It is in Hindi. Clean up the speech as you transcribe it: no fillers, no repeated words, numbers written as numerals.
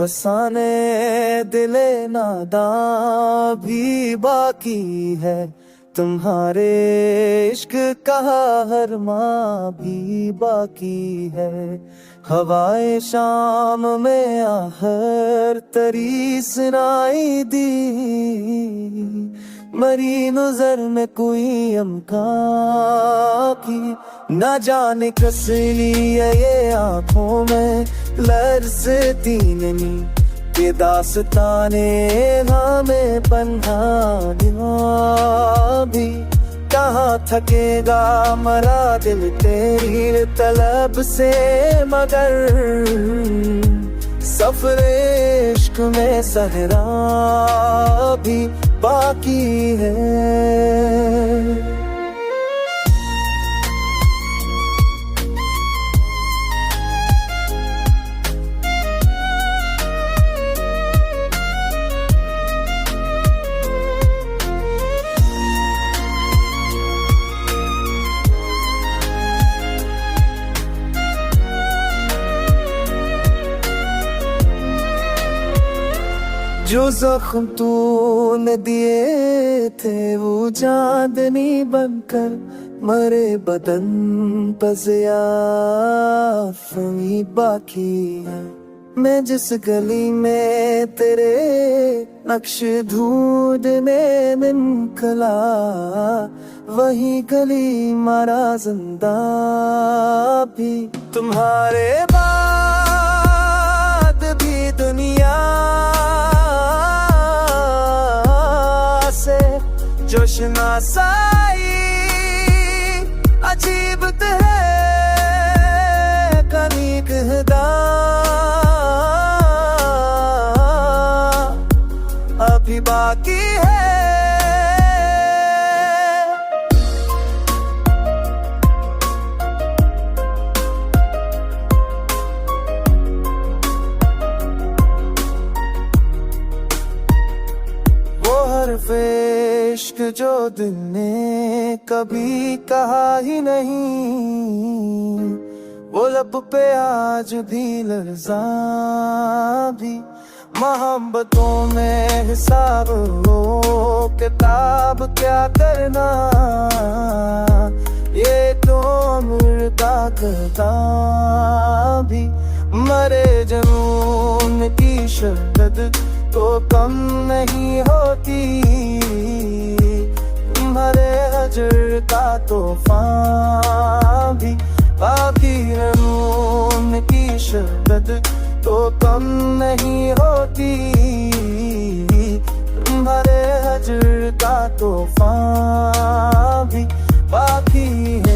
फसाने दिले नादा भी बाकी है, तुम्हारे इश्क का हर माँ भी बाकी है। हवाए शाम में आहर तरी सुनाई दी, मरी नजर में कोई अमका की, ना जाने कस लिए ये आंखों में लरसती नहीं, ये दास्ताने हमें पन्हा भी। कहाँ थकेगा मरा दिल तेरी तलब से, मगर सफरे इश्क में सहरा भी बाकी है। जो जख्म तूने दिए थे वो चांदनी बनकर मरे बदन पजिया बाकी है। मैं जिस गली में तेरे नक्श ढूंढने में निकला, वही गली मारा जिंदा भी। तुम्हारे बाद भी दुनिया जोशनासाई अजीब है, कनीक हदा अभी बाकी है। वो हर्फ इश्क जो दिल ने कभी कहा ही नहीं, वो लब पे आज भी लर्ज़ा भी। मोहब्बतों में हिसाब हो किताब क्या करना, ये तो उम्र का करता भी। मरे जुनून की शिद्दत तो कम नहीं होती, तुम्हारे हजर का तूफान भी बाकी। जुनून की शिद्दत तो कम नहीं होती, तुम्हारे हजर का तूफान भी बाकी है।